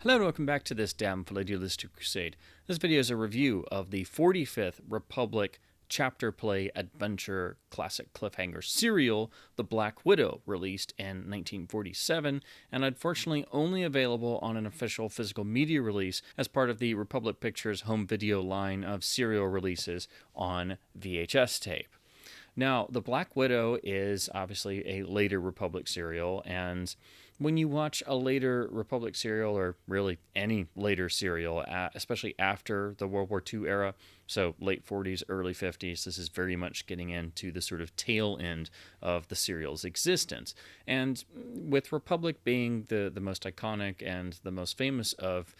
Hello and welcome back to this damnable idealistic crusade. This video is a review of the 45th Republic chapter play adventure classic cliffhanger serial, The Black Widow, released in 1947, and unfortunately only available on an official physical media release as part of the Republic Pictures home video line of serial releases on VHS tape. Now, The Black Widow is obviously a later Republic serial, and when you watch a later Republic serial, or really any later serial, especially after the World War II era, so late 40s, early 50s, this is very much getting into the sort of tail end of the serial's existence. And with Republic being the most iconic and the most famous of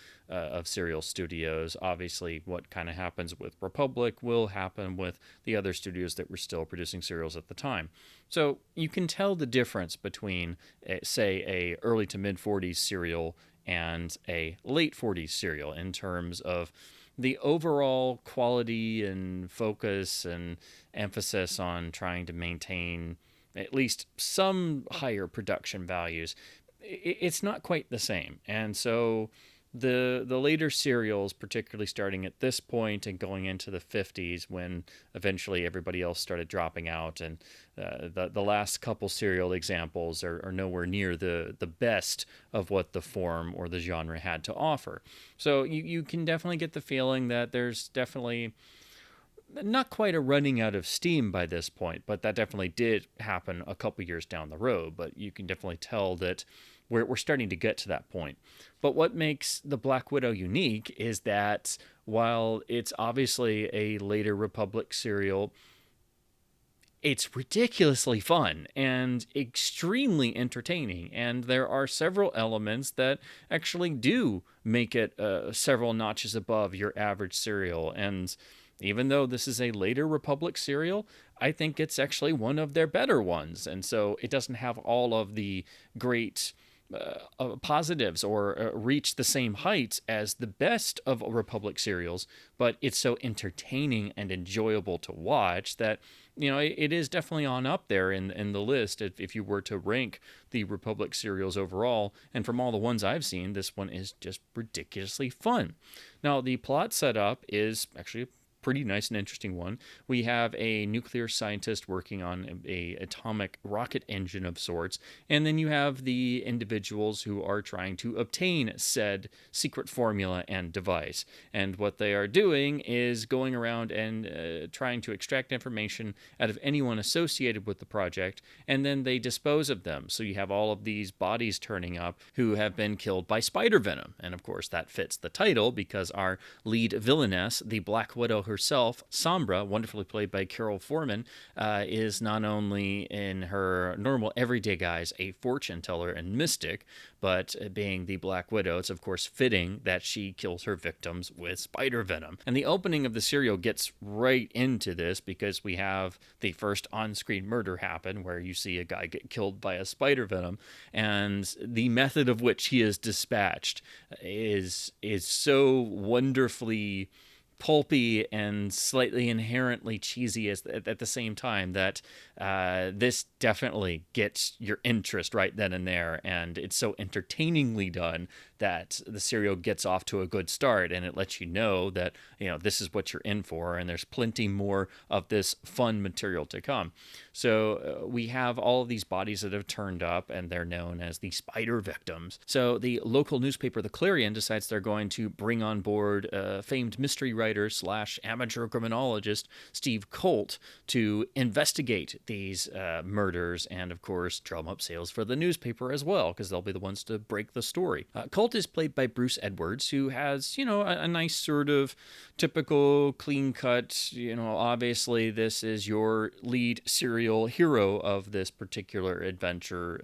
serial studios, obviously what kind of happens with Republic will happen with the other studios that were still producing serials at the time. So you can tell the difference between, say, a early to mid 40s serial and a late 40s serial in terms of the overall quality and focus and emphasis on trying to maintain at least some higher production values. It's not quite the same. And so the later serials, particularly starting at this point and going into the 50s, when eventually everybody else started dropping out, and the last couple serial examples are nowhere near the best of what the form or the genre had to offer. So you can definitely get the feeling that there's definitely not quite a running out of steam by this point, but that definitely did happen a couple years down the road. But you can definitely tell that we're starting to get to that point. But what makes The Black Widow unique is that while it's obviously a later Republic serial, it's ridiculously fun and extremely entertaining. And there are several elements that actually do make it several notches above your average serial. And even though this is a later Republic serial, I think it's actually one of their better ones. And so it doesn't have all of the great positives or reach the same heights as the best of Republic serials, but it's so entertaining and enjoyable to watch that it is definitely on up there in the list if you were to rank the Republic serials overall. And from all the ones I've seen, this one is just ridiculously fun. Now, the plot setup is actually pretty nice and interesting one. We have a nuclear scientist working on a atomic rocket engine of sorts, and then you have the individuals who are trying to obtain said secret formula and device. And what they are doing is going around and trying to extract information out of anyone associated with the project, and then they dispose of them. So you have all of these bodies turning up who have been killed by spider venom. And of course, that fits the title because our lead villainess, the Black Widow herself, Sombra, wonderfully played by Carol Foreman, is not only in her normal everyday guise a fortune teller and mystic, but being the Black Widow, it's of course fitting that she kills her victims with spider venom. And the opening of the serial gets right into this because we have the first on-screen murder happen where you see a guy get killed by a spider venom, and the method of which he is dispatched is so wonderfully pulpy and slightly inherently cheesy at the same time that this definitely gets your interest right then and there. And it's so entertainingly done that the serial gets off to a good start, and it lets you know that this is what you're in for, and there's plenty more of this fun material to come. So we have all of these bodies that have turned up, and they're known as the spider victims. So the local newspaper, the Clarion, decides they're going to bring on board famed mystery writer slash amateur criminologist Steve Colt to investigate these murders and, of course, drum up sales for the newspaper as well, because they'll be the ones to break the story. Colt is played by Bruce Edwards, who has, a nice sort of typical clean cut, obviously this is your lead serial hero of this particular adventure,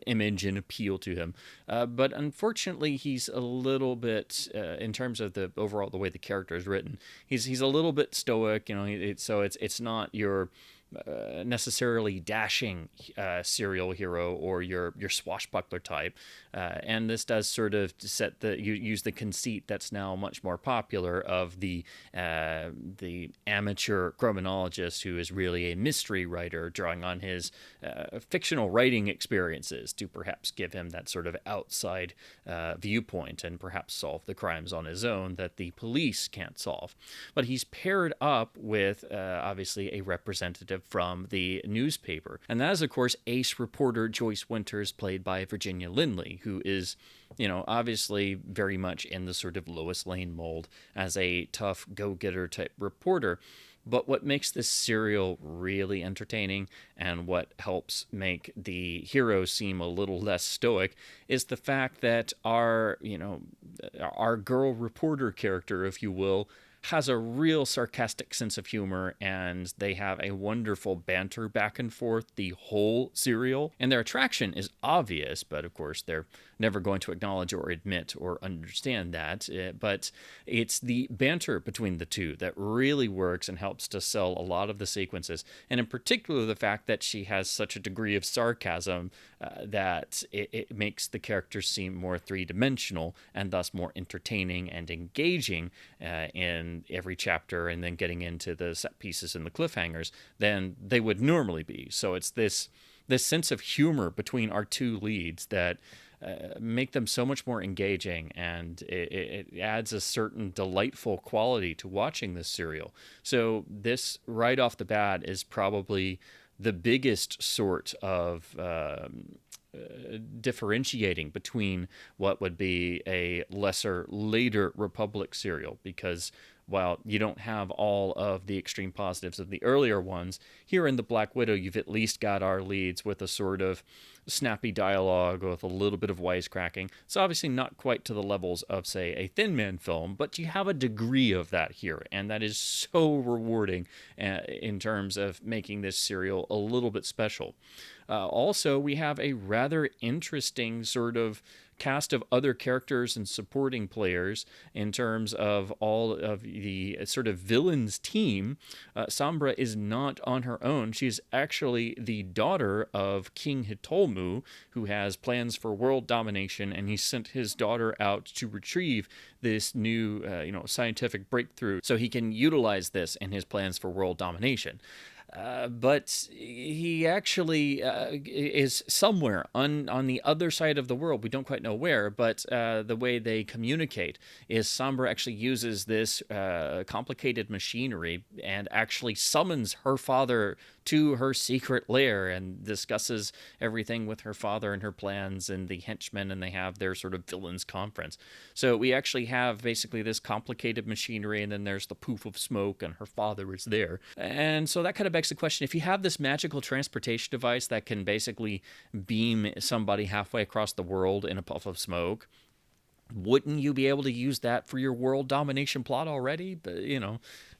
image and appeal to him. But unfortunately, he's a little bit, in terms of the overall, the way the character is written, he's a little bit stoic, so it's not your necessarily dashing serial hero or your swashbuckler type. And this does sort of use the conceit that's now much more popular of the amateur criminologist who is really a mystery writer, drawing on his fictional writing experiences to perhaps give him that sort of outside viewpoint and perhaps solve the crimes on his own that the police can't solve. But he's paired up with obviously a representative from the newspaper, and that is of course ace reporter Joyce Winters, played by Virginia Lindley, who is, obviously very much in the sort of Lois Lane mold as a tough go-getter type reporter. But what makes this serial really entertaining, and what helps make the hero seem a little less stoic, is the fact that our girl reporter character, if you will, has a real sarcastic sense of humor, and they have a wonderful banter back and forth the whole serial. And their attraction is obvious, but of course they're never going to acknowledge or admit or understand that. But it's the banter between the two that really works and helps to sell a lot of the sequences. And in particular, the fact that she has such a degree of sarcasm that it makes the characters seem more three-dimensional and thus more entertaining and engaging in every chapter, and then getting into the set pieces and the cliffhangers than they would normally be. So it's this sense of humor between our two leads that make them so much more engaging, and it adds a certain delightful quality to watching this serial. So this, right off the bat, is probably the biggest sort of differentiating between what would be a lesser, later Republic serial, because while you don't have all of the extreme positives of the earlier ones, here in The Black Widow, you've at least got our leads with a sort of snappy dialogue with a little bit of wisecracking. It's obviously not quite to the levels of, say, a Thin Man film, but you have a degree of that here, and that is so rewarding in terms of making this serial a little bit special. Also, we have a rather interesting sort of cast of other characters and supporting players in terms of all of the sort of villains team. Sombra is not on her own. She's actually the daughter of King Hitolmu, who has plans for world domination, and he sent his daughter out to retrieve this new scientific breakthrough so he can utilize this in his plans for world domination. But he actually is somewhere on the other side of the world. We don't quite know where, but the way they communicate is Sombra actually uses this complicated machinery and actually summons her father to her secret lair and discusses everything with her father and her plans and the henchmen, and they have their sort of villains conference. So we actually have basically this complicated machinery, and then there's the poof of smoke, and her father is there. And so that kind of begs the question, if you have this magical transportation device that can basically beam somebody halfway across the world in a puff of smoke, wouldn't you be able to use that for your world domination plot already? But,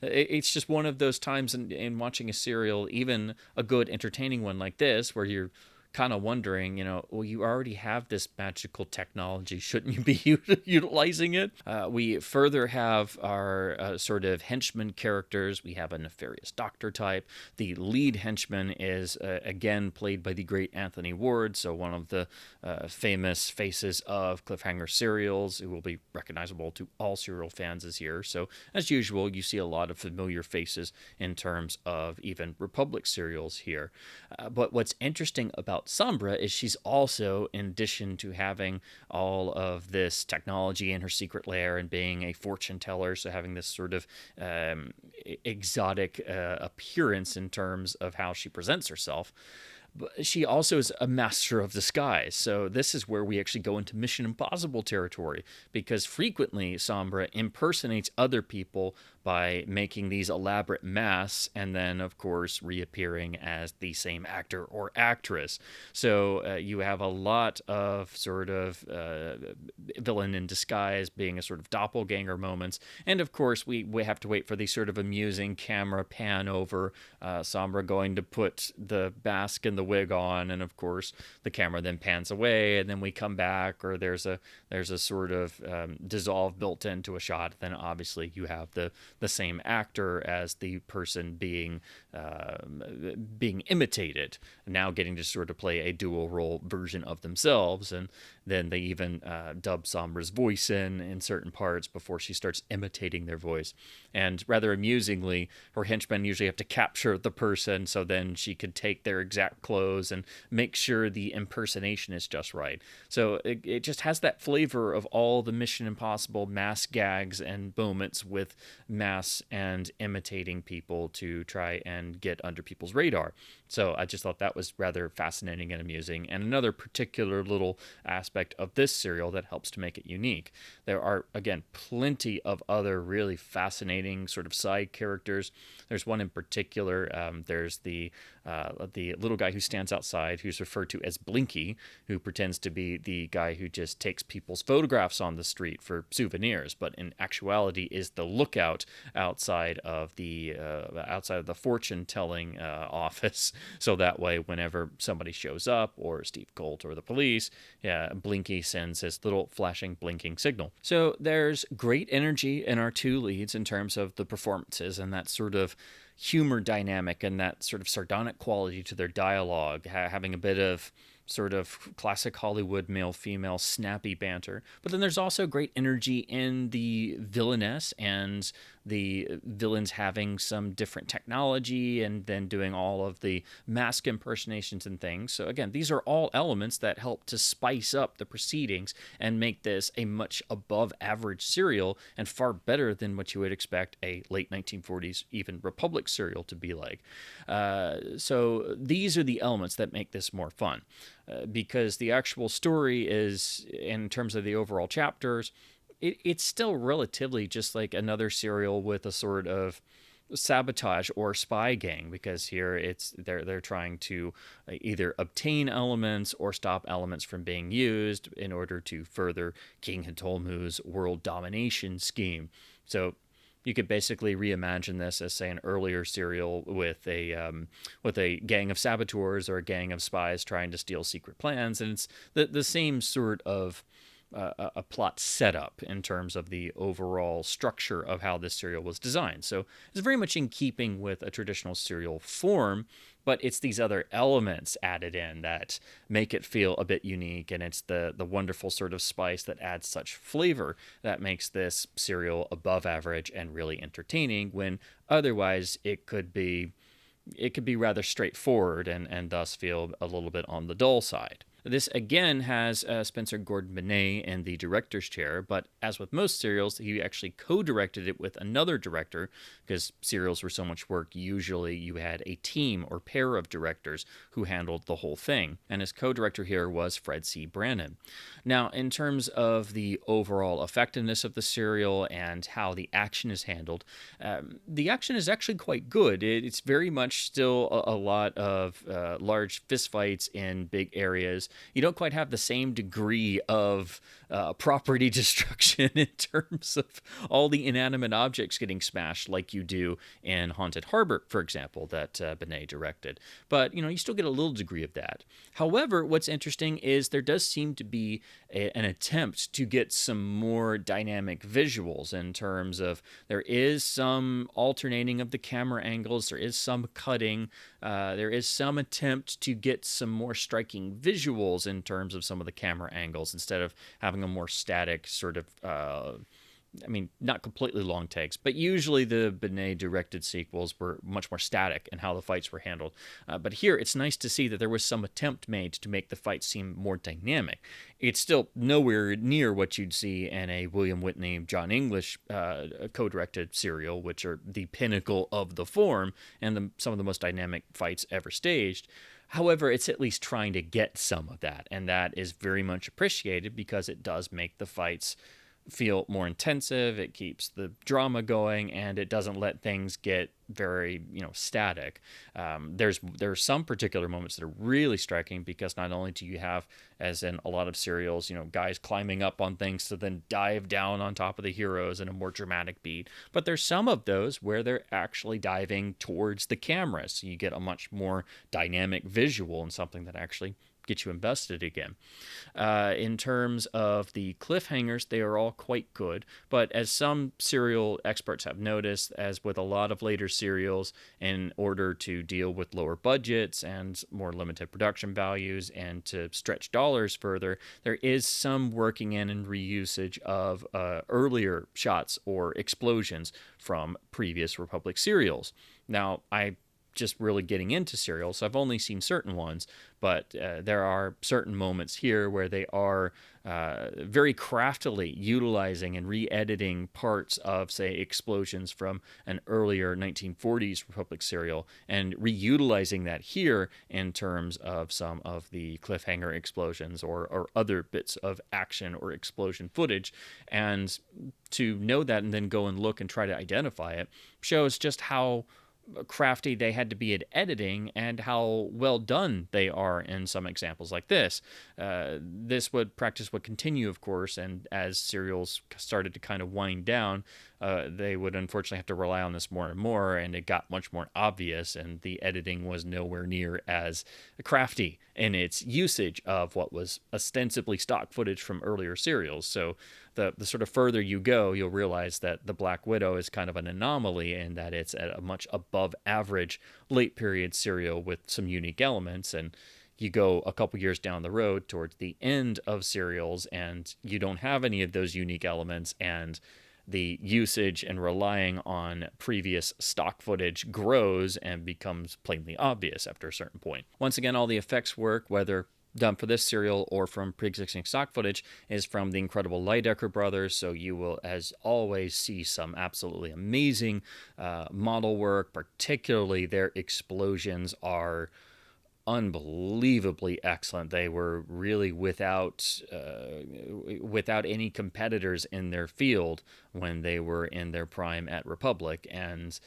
it's just one of those times in watching a serial, even a good, entertaining one like this, where you're kind of wondering, well, you already have this magical technology. Shouldn't you be utilizing it? We further have our sort of henchman characters. We have a nefarious doctor type. The lead henchman is, again, played by the great Anthony Ward, so one of the famous faces of cliffhanger serials, who will be recognizable to all serial fans, is here. So, as usual, you see a lot of familiar faces in terms of even Republic serials here. But what's interesting about Sombra is she's also, in addition to having all of this technology in her secret lair and being a fortune teller, so having this sort of exotic appearance in terms of how she presents herself, but she also is a master of disguise. So this is where we actually go into Mission Impossible territory, because frequently Sombra impersonates other people by making these elaborate masks and then, of course, reappearing as the same actor or actress. So you have a lot of sort of villain in disguise being a sort of doppelganger moments. And, of course, we have to wait for the sort of amusing camera pan over Sombra going to put the mask in the the wig on, and of course the camera then pans away, and then we come back, or there's a sort of dissolve built into a shot. Then obviously you have the same actor as the person being imitated, now getting to sort of play a dual role version of themselves. And then they even dub Sombra's voice in certain parts before she starts imitating their voice. And rather amusingly, her henchmen usually have to capture the person, so then she could take their exact clothes and make sure the impersonation is just right. So it just has that flavor of all the Mission Impossible mass gags and moments with mass and imitating people to try and get under people's radar. So I just thought that was rather fascinating and amusing, and another particular little aspect of this serial that helps to make it unique. There are, again, plenty of other really fascinating sort of side characters. There's one in particular. There's the little guy who stands outside, who's referred to as Blinky, who pretends to be the guy who just takes people's photographs on the street for souvenirs, but in actuality is the lookout outside of the fortune-telling office. So that way, whenever somebody shows up, or Steve Colt or the police, Blinky sends his little flashing, blinking signal. So there's great energy in our two leads in terms of the performances and that sort of humor dynamic and that sort of sardonic quality to their dialogue, having a bit of sort of classic Hollywood male-female snappy banter. But then there's also great energy in the villainess and the villains having some different technology and then doing all of the mask impersonations and things. So again, these are all elements that help to spice up the proceedings and make this a much above average serial and far better than what you would expect a late 1940s even Republic serial to be like. So these are the elements that make this more fun. Because the actual story is, in terms of the overall chapters, it's still relatively just like another serial with a sort of sabotage or spy gang, because here they're trying to either obtain elements or stop elements from being used in order to further King Ptolemy's world domination scheme. So you could basically reimagine this as, say, an earlier serial with a gang of saboteurs or a gang of spies trying to steal secret plans, and it's the same sort of a plot setup in terms of the overall structure of how this serial was designed. So it's very much in keeping with a traditional serial form, but it's these other elements added in that make it feel a bit unique, and it's the wonderful sort of spice that adds such flavor that makes this serial above average and really entertaining, when otherwise it could be rather straightforward and thus feel a little bit on the dull side. This again has Spencer Gordon-Benet in the director's chair, but as with most serials, he actually co-directed it with another director, because serials were so much work, usually you had a team or pair of directors who handled the whole thing, and his co-director here was Fred C. Brannon. Now, in terms of the overall effectiveness of the serial and how the action is handled, the action is actually quite good. It's very much still a lot of large fistfights in big areas. You don't quite have the same degree of property destruction in terms of all the inanimate objects getting smashed like you do in Haunted Harbor, for example, that Benet directed. But, you still get a little degree of that. However, what's interesting is there does seem to be an attempt to get some more dynamic visuals in terms of there is some alternating of the camera angles, there is some cutting, there is some attempt to get some more striking visuals in terms of some of the camera angles instead of having a more static sort of not completely long takes, but usually the Benet directed sequels were much more static in how the fights were handled. But here it's nice to see that there was some attempt made to make the fight seem more dynamic. It's still nowhere near what you'd see in a William Whitney, John English co-directed serial, which are the pinnacle of the form and some of the most dynamic fights ever staged. However, it's at least trying to get some of that, and that is very much appreciated because it does make the fights feel more intensive, it keeps the drama going, and it doesn't let things get very static. There's some particular moments that are really striking, because not only do you have, as in a lot of serials, guys climbing up on things to then dive down on top of the heroes in a more dramatic beat, but there's some of those where they're actually diving towards the camera, so you get a much more dynamic visual and something that actually gets you invested again. In terms of the cliffhangers, they are all quite good, but as some serial experts have noticed, as with a lot of later serials, in order to deal with lower budgets and more limited production values and to stretch dollars further, there is some working in and reusage of earlier shots or explosions from previous Republic serials. Now, I just really getting into serials, so I've only seen certain ones, but there are certain moments here where they are very craftily utilizing and re-editing parts of, say, explosions from an earlier 1940s Republic serial and reutilizing that here in terms of some of the cliffhanger explosions or other bits of action or explosion footage. And to know that and then go and look and try to identify it shows just how crafty they had to be at editing and how well done they are in some examples like this. Practice would continue, of course, and as serials started to kind of wind down, they would unfortunately have to rely on this more and more, and it got much more obvious, and the editing was nowhere near as crafty in its usage of what was ostensibly stock footage from earlier serials. So the sort of further you go, you'll realize that the Black Widow is kind of an anomaly in that it's at a much above average late period serial with some unique elements. And you go a couple years down the road towards the end of serials and you don't have any of those unique elements, and the usage and relying on previous stock footage grows and becomes plainly obvious after a certain point. Once again, all the effects work, whether done for this serial or from pre-existing stock footage, is from the incredible Lydecker brothers, so you will, as always, see some absolutely amazing model work. Particularly their explosions are unbelievably excellent. They were really without any competitors in their field when they were in their prime at Republic, and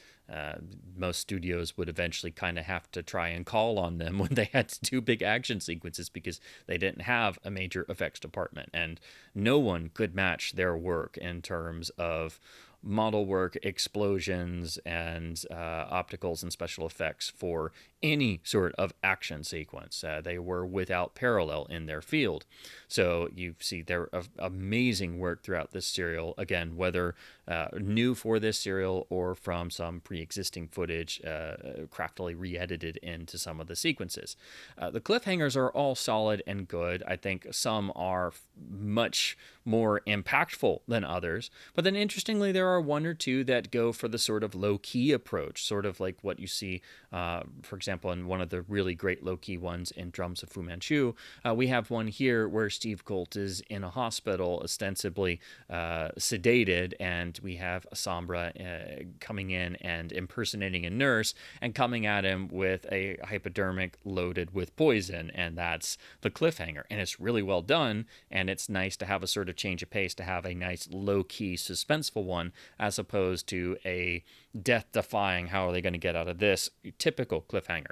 most studios would eventually kind of have to try and call on them when they had to do big action sequences because they didn't have a major effects department, and no one could match their work in terms of model work, explosions, and opticals and special effects for any sort of action sequence. They were without parallel in their field. So you see their amazing work throughout this serial, again, whether new for this serial or from some pre-existing footage craftily re-edited into some of the sequences. The cliffhangers are all solid and good. I think some are much more impactful than others, but then interestingly there are one or two that go for the sort of low-key approach, sort of like what you see, for example, in one of the really great low-key ones in Drums of Fu Manchu. We have one here where Steve Colt is in a hospital, ostensibly sedated, and we have Sombra coming in and impersonating a nurse and coming at him with a hypodermic loaded with poison, and that's the cliffhanger. And it's really well done, and it's nice to have a sort of change of pace, to have a nice low-key suspenseful one as opposed to a death-defying how are they going to get out of this typical cliffhanger.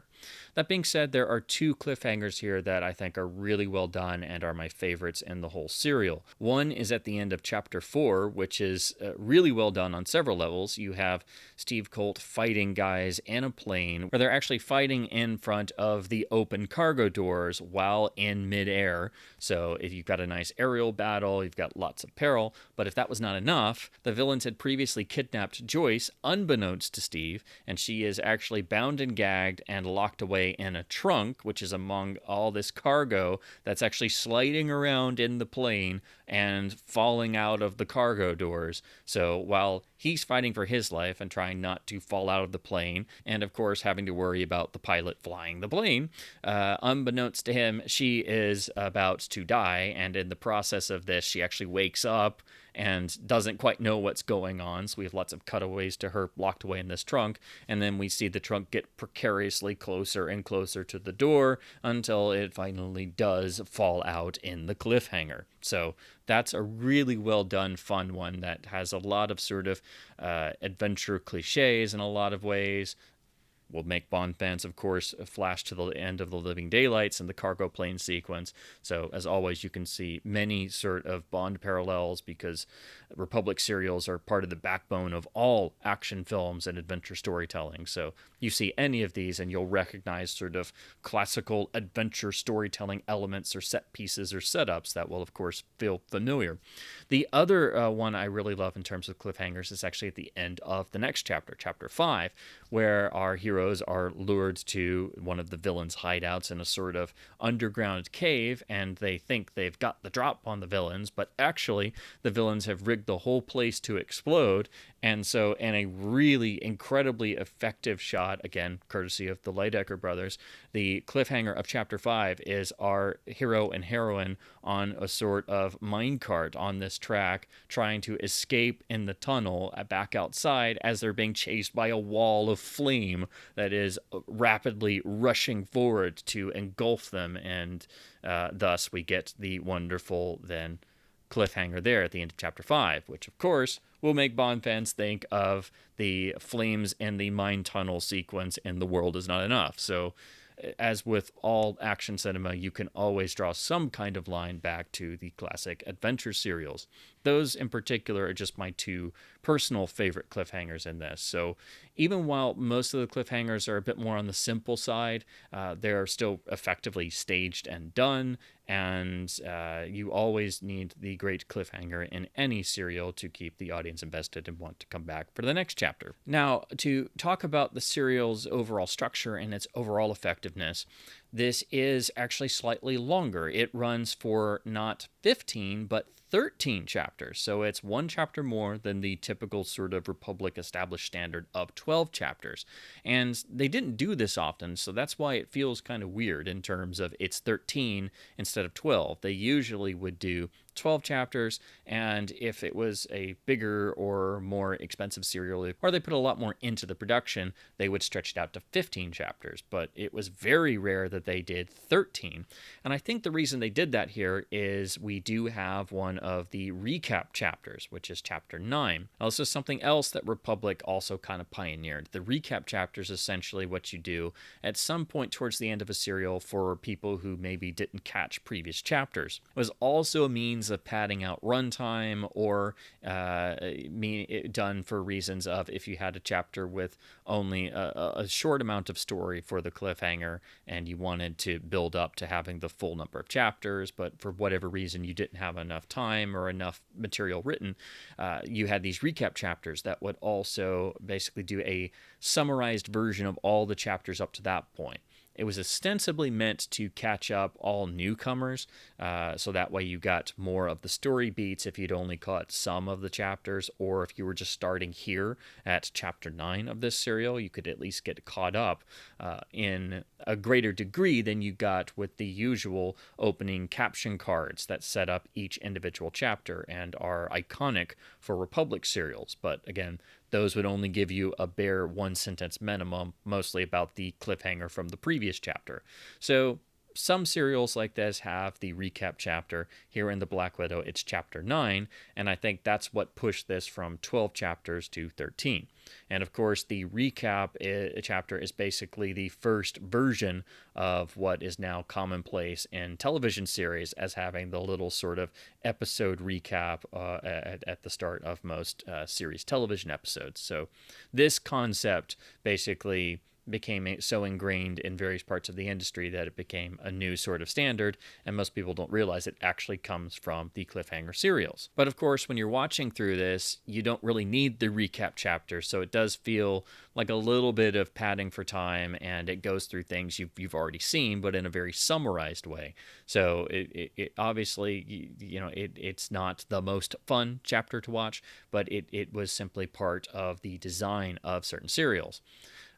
That being said, there are two cliffhangers here that I think are really well done and are my favorites in the whole serial. One is at the end of chapter 4, which is really well done on several levels. You have Steve Colt fighting guys in a plane where they're actually fighting in front of the open cargo doors while in midair. So if you've got a nice aerial battle, you've got lots of peril. But if that was not enough, the villains had previously kidnapped Joyce, unbeknownst to Steve, and she is actually bound and gagged and locked away in a trunk, which is among all this cargo that's actually sliding around in the plane and falling out of the cargo doors. So while he's fighting for his life and trying not to fall out of the plane, and of course having to worry about the pilot flying the plane, unbeknownst to him, she is about to die, and in the process of this, she actually wakes up and doesn't quite know what's going on. So we have lots of cutaways to her locked away in this trunk. And then we see the trunk get precariously closer and closer to the door until it finally does fall out in the cliffhanger. So That's a really well done, fun one that has a lot of sort of adventure cliches in a lot of ways. Will make Bond fans, of course, flash to the end of the Living Daylights and the cargo plane sequence. So, as always, you can see many sort of Bond parallels because Republic serials are part of the backbone of all action films and adventure storytelling. So, you see any of these and you'll recognize sort of classical adventure storytelling elements or set pieces or setups that will, of course, feel familiar. The other one I really love in terms of cliffhangers is actually at the end of the next chapter, chapter 5, where our heroes are lured to one of the villains' hideouts in a sort of underground cave, and they think they've got the drop on the villains, but actually the villains have rigged the whole place to explode. And so, in a really incredibly effective shot, again, courtesy of the Lydecker brothers, the cliffhanger of chapter 5 is our hero and heroine on a sort of minecart on this track, trying to escape in the tunnel back outside as they're being chased by a wall of flame that is rapidly rushing forward to engulf them. And thus we get the wonderful, then, cliffhanger there at the end of chapter 5, which of course will make Bond fans think of the flames in the mine tunnel sequence in The World Is Not Enough. So, as with all action cinema, you can always draw some kind of line back to the classic adventure serials. Those in particular are just my two personal favorite cliffhangers in this. So even while most of the cliffhangers are a bit more on the simple side, they're still effectively staged and done, and you always need the great cliffhanger in any serial to keep the audience invested and want to come back for the next chapter. Now, to talk about the serial's overall structure and its overall effectiveness, this is actually slightly longer. It runs for not 15, but 13 chapters. So it's one chapter more than the typical sort of Republic established standard of 12 chapters. And they didn't do this often, so that's why it feels kind of weird in terms of it's 13 instead of 12. They usually would do 12 chapters, and if it was a bigger or more expensive serial, or they put a lot more into the production, they would stretch it out to 15 chapters. But it was very rare that they did 13. And I think the reason they did that here is we do have one of the recap chapters, which is chapter 9. Now, this is something else that Republic also kind of pioneered. The recap chapter is essentially what you do at some point towards the end of a serial for people who maybe didn't catch previous chapters. It was also a means of padding out runtime, or done for reasons of if you had a chapter with only a short amount of story for the cliffhanger and you wanted to build up to having the full number of chapters, but for whatever reason you didn't have enough time or enough material written, you had these recap chapters that would also basically do a summarized version of all the chapters up to that point. It was ostensibly meant to catch up all newcomers, so that way you got more of the story beats if you'd only caught some of the chapters, or if you were just starting here at chapter 9 of this serial, you could at least get caught up in a greater degree than you got with the usual opening caption cards that set up each individual chapter and are iconic for Republic serials. But again, those would only give you a bare one-sentence minimum, mostly about the cliffhanger from the previous chapter. So some serials like this have the recap chapter. Here in The Black Widow, it's chapter 9, and I think that's what pushed this from 12 chapters to 13. And of course, the recap chapter is basically the first version of what is now commonplace in television series as having the little sort of episode recap at the start of most series television episodes. So this concept basically became so ingrained in various parts of the industry that it became a new sort of standard, and most people don't realize it actually comes from the cliffhanger serials. But of course, when you're watching through this, you don't really need the recap chapter, so it does feel like a little bit of padding for time, and it goes through things you've already seen, but in a very summarized way. So it obviously, it's not the most fun chapter to watch, but it was simply part of the design of certain serials.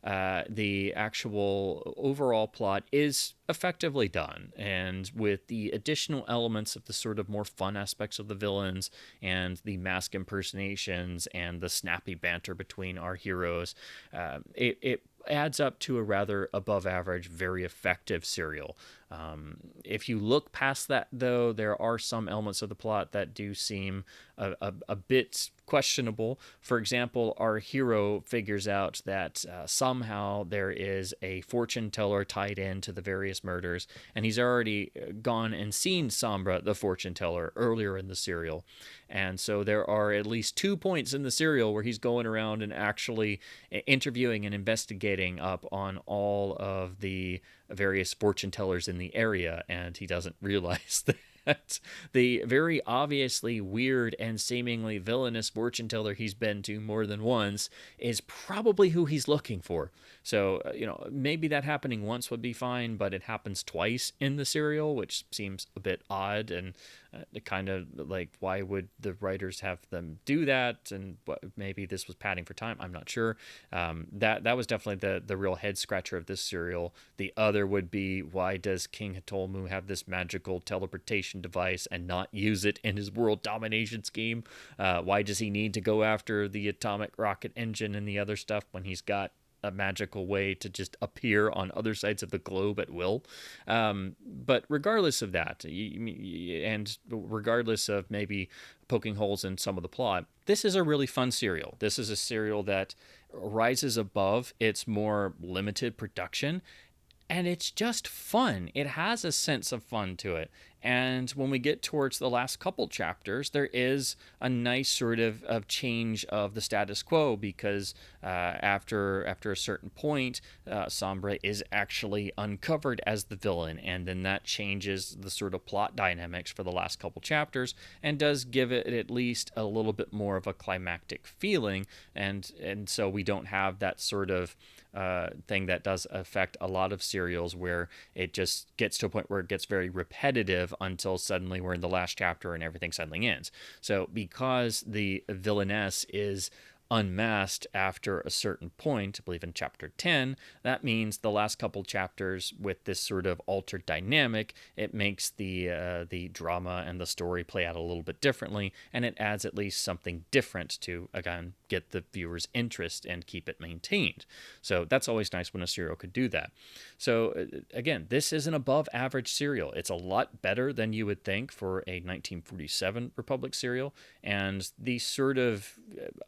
The actual overall plot is effectively done, and with the additional elements of the sort of more fun aspects of the villains and the mask impersonations and the snappy banter between our heroes, it adds up to a rather above average, very effective serial. If you look past that, though, there are some elements of the plot that do seem a bit questionable. For example, our hero figures out that somehow there is a fortune teller tied into the various murders, and he's already gone and seen Sombra, the fortune teller, earlier in the serial. And so there are at least 2 points in the serial where he's going around and actually interviewing and investigating up on all of the various fortune tellers in the area, and he doesn't realize that the very obviously weird and seemingly villainous fortune teller he's been to more than once is probably who he's looking for. So, maybe that happening once would be fine, but it happens twice in the serial, which seems a bit odd, and kind of like, why would the writers have them do that? And maybe this was padding for time. I'm not sure. That was definitely the real head scratcher of this serial. The other would be, why does King Ptolemy have this magical teleportation device and not use it in his world domination scheme? Why does he need to go after the atomic rocket engine and the other stuff when he's got a magical way to just appear on other sides of the globe at will? But regardless of that, and regardless of maybe poking holes in some of the plot, this is a really fun serial. This is a serial that rises above its more limited production, and it's just fun. It has a sense of fun to it. And when we get towards the last couple chapters, there is a nice sort of change of the status quo, because after a certain point, Sombra is actually uncovered as the villain, and then that changes the sort of plot dynamics for the last couple chapters and does give it at least a little bit more of a climactic feeling, and so we don't have that sort of thing that does affect a lot of serials where it just gets to a point where it gets very repetitive until suddenly we're in the last chapter and everything suddenly ends. So because the villainess is unmasked after a certain point, I believe in chapter 10, that means the last couple chapters with this sort of altered dynamic, it makes the drama and the story play out a little bit differently, and it adds at least something different to, again, get the viewer's interest and keep it maintained. So that's always nice when a serial could do that. So again, this is an above average serial. It's a lot better than you would think for a 1947 Republic serial, and these sort of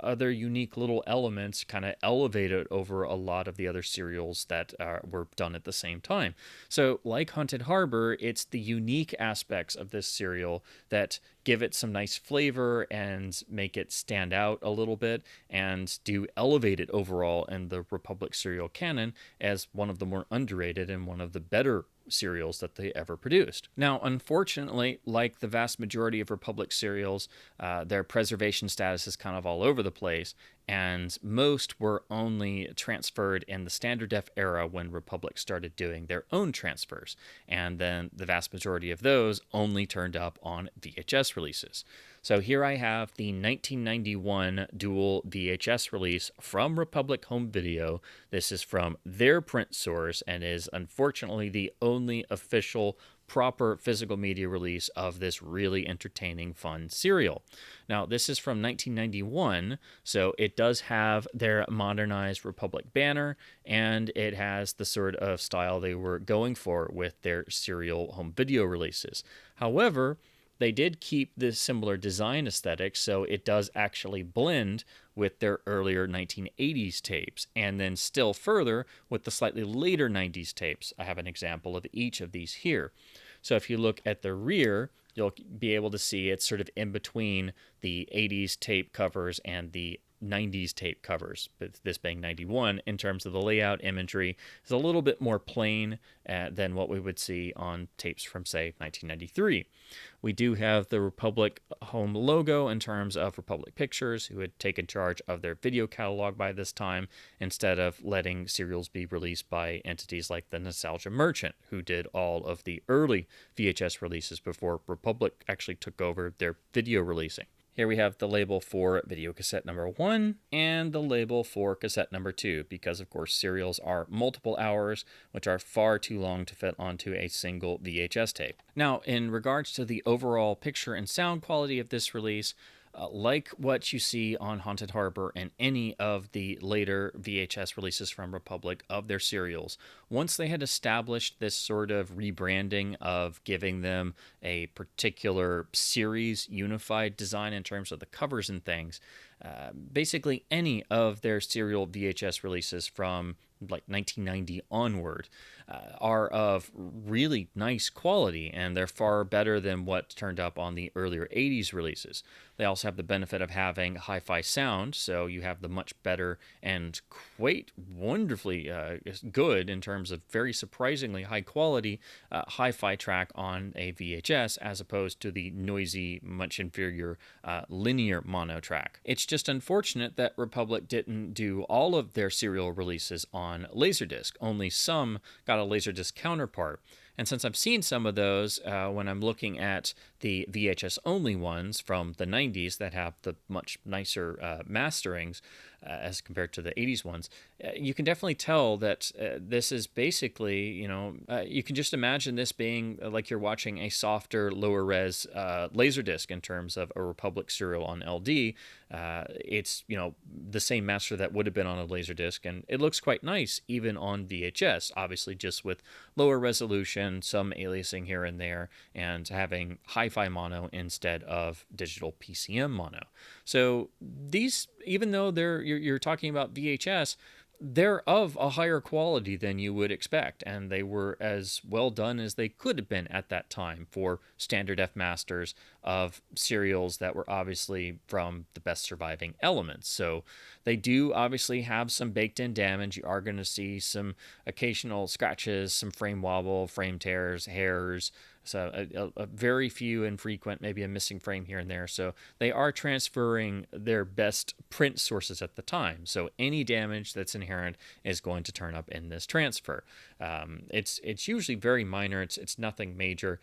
other unique little elements kind of elevate it over a lot of the other serials that were done at the same time. So like Haunted Harbor, it's the unique aspects of this serial that give it some nice flavor and make it stand out a little bit, and do elevate it overall in the Republic serial canon as one of the more underrated and one of the better serials that they ever produced. Now, unfortunately, like the vast majority of Republic serials, their preservation status is kind of all over the place, and most were only transferred in the standard def era when Republic started doing their own transfers, and then the vast majority of those only turned up on VHS releases. So here I have the 1991 dual VHS release from Republic Home Video. This is from their print source and is unfortunately the only official proper physical media release of this really entertaining, fun serial. Now, this is from 1991, so it does have their modernized Republic banner, and it has the sort of style they were going for with their serial home video releases. However, they did keep this similar design aesthetic, so it does actually blend with their earlier 1980s tapes, and then still further with the slightly later 90s tapes. I have an example of each of these here. So if you look at the rear, you'll be able to see it's sort of in between the 80s tape covers and the 90s tape covers, but this being 91, in terms of the layout imagery, is a little bit more plain than what we would see on tapes from, say, 1993. We do have the Republic Home logo in terms of Republic Pictures, who had taken charge of their video catalog by this time, instead of letting serials be released by entities like the Nostalgia Merchant, who did all of the early VHS releases before Republic actually took over their video releasing. Here we have the label for video cassette number 1 and the label for cassette number 2, because of course serials are multiple hours, which are far too long to fit onto a single VHS tape. Now, in regards to the overall picture and sound quality of this release, Like what you see on Haunted Harbor and any of the later VHS releases from Republic of their serials, once they had established this sort of rebranding of giving them a particular series unified design in terms of the covers and things, basically any of their serial VHS releases from like 1990 onward are of really nice quality, and they're far better than what turned up on the earlier 80s releases. They also have the benefit of having hi-fi sound, so you have the much better and quite wonderfully good in terms of very surprisingly high quality hi-fi track on a VHS as opposed to the noisy, much inferior linear mono track. It's just unfortunate that Republic didn't do all of their serial releases on Laserdisc. Only some got a Laserdisc counterpart. And since I've seen some of those when I'm looking at the VHS only ones from the 90s that have the much nicer masterings as compared to the 80s ones, you can definitely tell that this is basically, you can just imagine this being like you're watching a softer, lower res Laserdisc in terms of a Republic serial on LD. It's, the same master that would have been on a Laserdisc, and it looks quite nice even on VHS, obviously just with lower resolution, some aliasing here and there, and having hi-fi mono instead of digital PCM mono. So these, even though you're talking about VHS, they're of a higher quality than you would expect, and they were as well done as they could have been at that time for standard F masters of serials that were obviously from the best surviving elements. So they do obviously have some baked in damage. You are going to see some occasional scratches, some frame wobble, frame tears, hairs. So a very few infrequent, maybe a missing frame here and there. So they are transferring their best print sources at the time. So any damage that's inherent is going to turn up in this transfer. It's usually very minor. It's nothing major.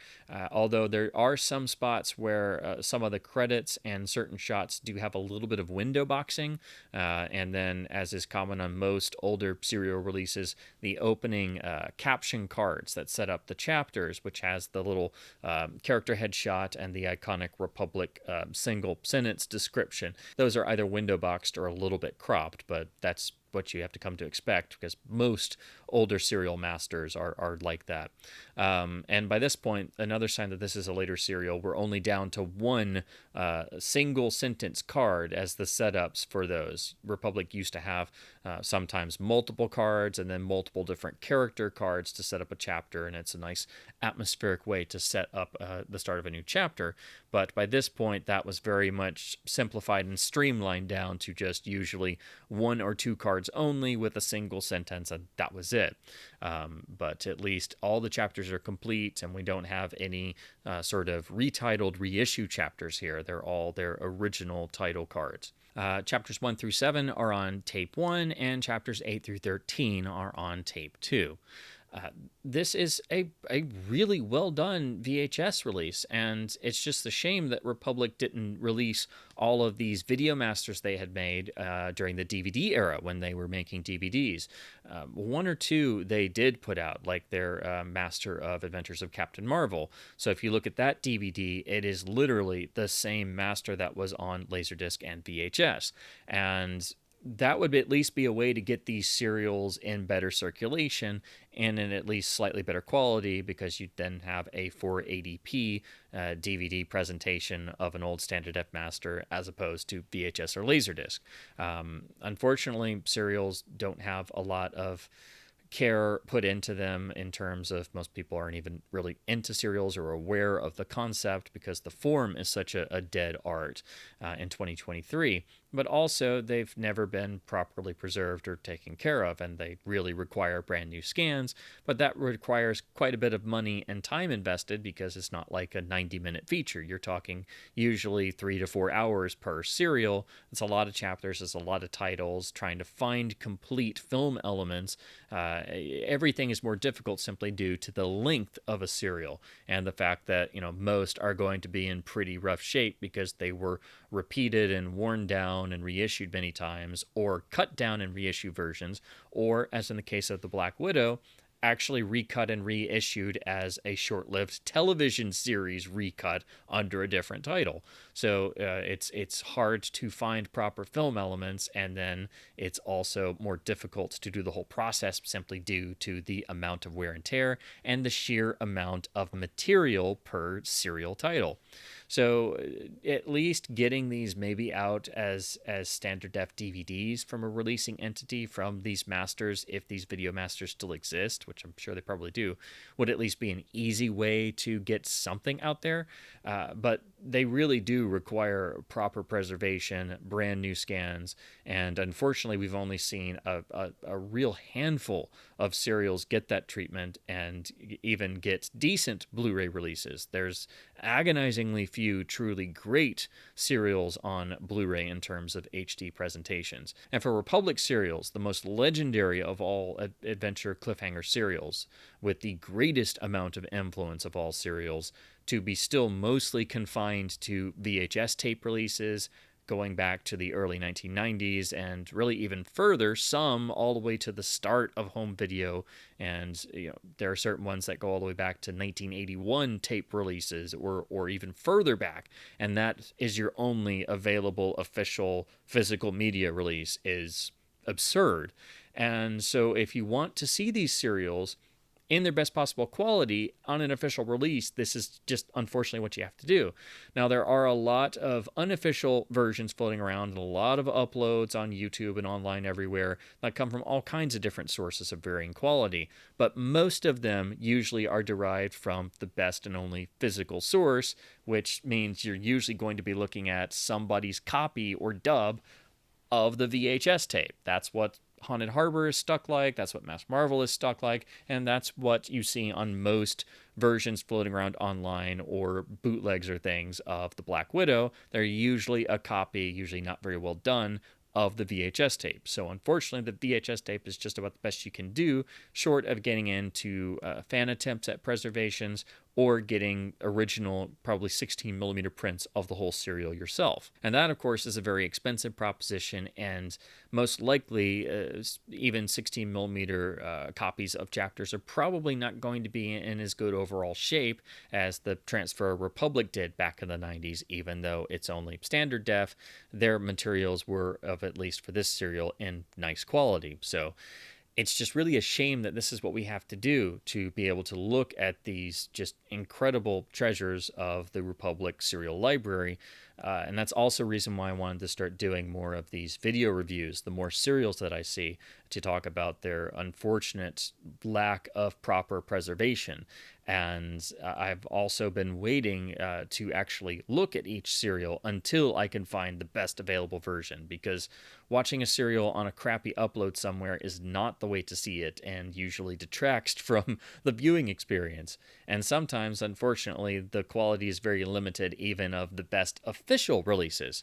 Although there are some spots where some of the credits and certain shots do have a little bit of window boxing. And then, as is common on most older serial releases, the opening caption cards that set up the chapters, which has the little character headshot and the iconic Republic single sentence description. Those are either window boxed or a little bit cropped, but that's what you have to come to expect because most older serial masters are like that. And by this point, another sign that this is a later serial, we're only down to one single sentence card as the setups for those. Republic used to have sometimes multiple cards and then multiple different character cards to set up a chapter, and it's a nice atmospheric way to set up the start of a new chapter. But by this point, that was very much simplified and streamlined down to just usually one or two cards only with a single sentence, and that was it. But at least all the chapters are complete, and we don't have any sort of retitled reissue chapters here. They're all their original title cards. Chapters 1 through 7 are on tape 1, and chapters 8 through 13 are on tape 2. This is a really well done VHS release, and it's just a shame that Republic didn't release all of these video masters they had made during the DVD era when they were making DVDs. One or two they did put out, like their Master of Adventures of Captain Marvel. So if you look at that DVD, it is literally the same master that was on Laserdisc and VHS. And that would at least be a way to get these serials in better circulation and in at least slightly better quality, because you then have a 480p DVD presentation of an old standard F master as opposed to VHS or Laserdisc. Unfortunately, serials don't have a lot of care put into them in terms of most people aren't even really into serials or aware of the concept because the form is such a dead art in 2023. But also they've never been properly preserved or taken care of, and they really require brand new scans. But that requires quite a bit of money and time invested because it's not like a 90-minute feature. You're talking usually 3 to 4 hours per serial. It's a lot of chapters, it's a lot of titles. Trying to find complete film elements, everything is more difficult simply due to the length of a serial and the fact that most are going to be in pretty rough shape because they were repeated and worn down and reissued many times, or cut down and reissue versions, or as in the case of the Black Widow, actually recut and reissued as a short-lived television series recut under a different title. So it's hard to find proper film elements, and then it's also more difficult to do the whole process simply due to the amount of wear and tear and the sheer amount of material per serial title. So at least getting these maybe out as standard def DVDs from a releasing entity from these masters, if these video masters still exist, which I'm sure they probably do, would at least be an easy way to get something out there. But they really do require proper preservation, brand new scans, and unfortunately, we've only seen a real handful of serials get that treatment and even get decent Blu-ray releases. There's agonizingly few truly great serials on Blu-ray in terms of HD presentations. And for Republic serials, the most legendary of all adventure cliffhanger serials, with the greatest amount of influence of all serials, to be still mostly confined to VHS tape releases, going back to the early 1990s and really even further, some all the way to the start of home video. And there are certain ones that go all the way back to 1981 tape releases, or even further back, and that is your only available official physical media release, is absurd. And so if you want to see these serials in their best possible quality on an official release, this is just unfortunately what you have to do. Now, there are a lot of unofficial versions floating around and a lot of uploads on YouTube and online everywhere that come from all kinds of different sources of varying quality, but most of them usually are derived from the best and only physical source, which means you're usually going to be looking at somebody's copy or dub of the VHS tape. That's what Haunted Harbor is stuck like, that's what Mass Marvel is stuck like, and that's what you see on most versions floating around online or bootlegs or things of the Black Widow. They're usually a copy, usually not very well done, of the VHS tape. So unfortunately, the VHS tape is just about the best you can do, short of getting into fan attempts at preservations or getting original, probably 16 millimeter prints of the whole serial yourself. And that, of course, is a very expensive proposition, and most likely even 16 millimeter copies of chapters are probably not going to be in as good overall shape as the Transfer Republic did back in the 90s, even though it's only standard def. Their materials were, of at least for this serial, in nice quality. So it's just really a shame that this is what we have to do to be able to look at these just incredible treasures of the Republic serial library. And that's also a reason why I wanted to start doing more of these video reviews, the more serials that I see, to talk about their unfortunate lack of proper preservation. And I've also been waiting to actually look at each serial until I can find the best available version, because watching a serial on a crappy upload somewhere is not the way to see it, and usually detracts from the viewing experience. And sometimes, unfortunately, the quality is very limited even of the best official releases.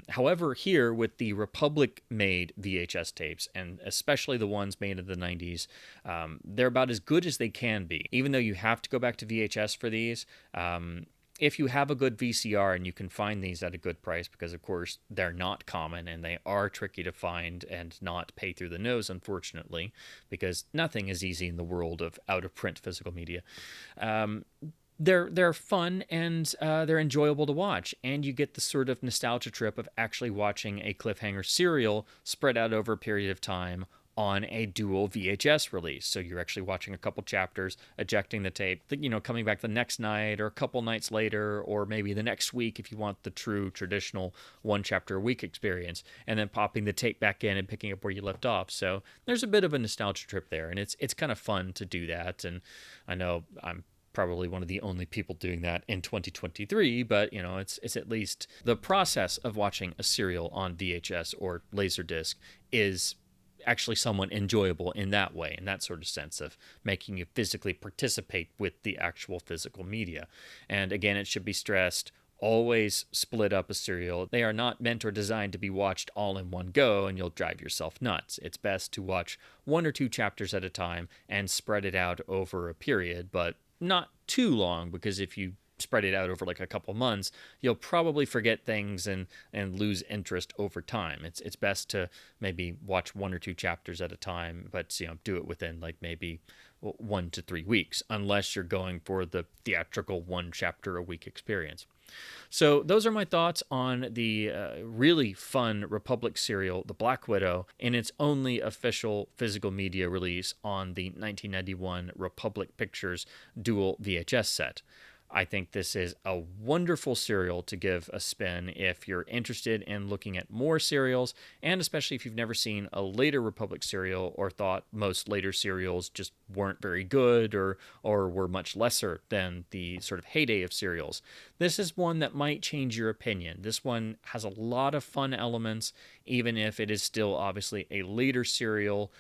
However, here with the Republic-made VHS tapes, and especially the ones made in the 90s, they're about as good as they can be. Even though you have to go back to VHS for these, if you have a good VCR and you can find these at a good price, because of course they're not common and they are tricky to find and not pay through the nose, unfortunately, because nothing is easy in the world of out-of-print physical media. They're fun and they're enjoyable to watch, and you get the sort of nostalgia trip of actually watching a cliffhanger serial spread out over a period of time on a dual VHS release. So you're actually watching a couple chapters, ejecting the tape, coming back the next night or a couple nights later, or maybe the next week if you want the true traditional one chapter a week experience, and then popping the tape back in and picking up where you left off. So there's a bit of a nostalgia trip there, and it's kind of fun to do that. And I know I'm probably one of the only people doing that in 2023, but it's at least the process of watching a serial on VHS or Laserdisc is actually somewhat enjoyable in that way, in that sort of sense of making you physically participate with the actual physical media. And again, it should be stressed, always split up a serial. They are not meant or designed to be watched all in one go, and you'll drive yourself nuts. It's best to watch one or two chapters at a time and spread it out over a period, but not too long, because if you spread it out over like a couple months, you'll probably forget things and lose interest over time. It's best to maybe watch 1 or 2 chapters at a time, but do it within like maybe 1 to 3 weeks, unless you're going for the theatrical 1 chapter a week experience. So those are my thoughts on the really fun Republic serial, The Black Widow, in its only official physical media release on the 1991 Republic Pictures dual VHS set. I think this is a wonderful serial to give a spin if you're interested in looking at more serials, and especially if you've never seen a later Republic serial or thought most later serials just weren't very good or were much lesser than the sort of heyday of serials. This is one that might change your opinion. This one has a lot of fun elements, even if it is still obviously a later serial.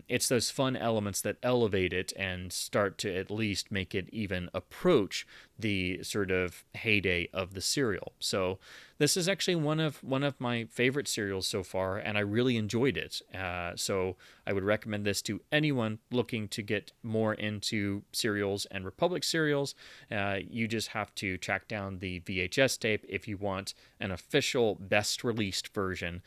It's those fun elements that elevate it and start to at least make it even approach the sort of heyday of the serial. So this is actually one of my favorite serials so far, and I really enjoyed it. So I would recommend this to anyone looking to get more into serials and Republic serials. You just have to track down the VHS tape if you want an official best released version,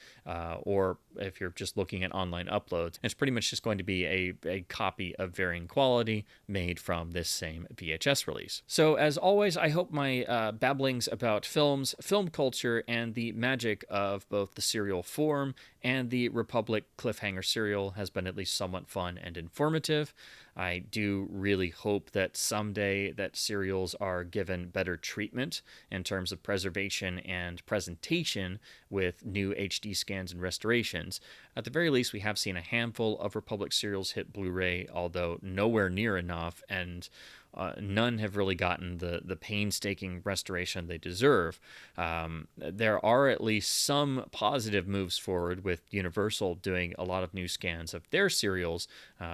or if you're just looking at online uploads, it's pretty much just going to be a copy of varying quality made from this same VHS release. So as always, I hope my babblings about films, film culture, and the magic of both the serial form and the Republic cliffhanger serial has been at least somewhat fun and informative. I do really hope that someday that serials are given better treatment in terms of preservation and presentation with new HD scans and restorations. At the very least, we have seen a handful of Republic serials hit Blu-ray, although nowhere near enough, and none have really gotten the painstaking restoration they deserve. There are at least some positive moves forward with Universal doing a lot of new scans of their serials,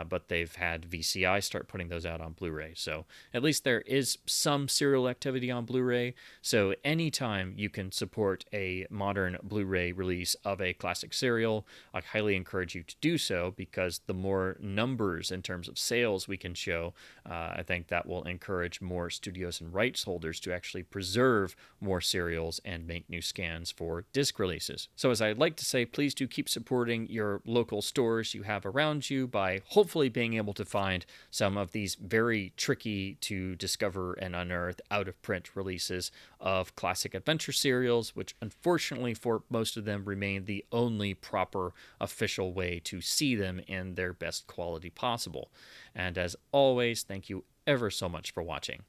but they've had VCI start putting those out on Blu-ray. So at least there is some serial activity on Blu-ray. So anytime you can support a modern Blu-ray release of a classic serial, I highly encourage you to do so, because the more numbers in terms of sales we can show, I think that will encourage more studios and rights holders to actually preserve more serials and make new scans for disc releases. So as I'd like to say, please do keep supporting your local stores you have around you by hopefully being able to find some of these very tricky to discover and unearth out-of-print releases of classic adventure serials, which unfortunately for most of them remain the only proper official way to see them in their best quality possible. And as always, thank you ever so much for watching.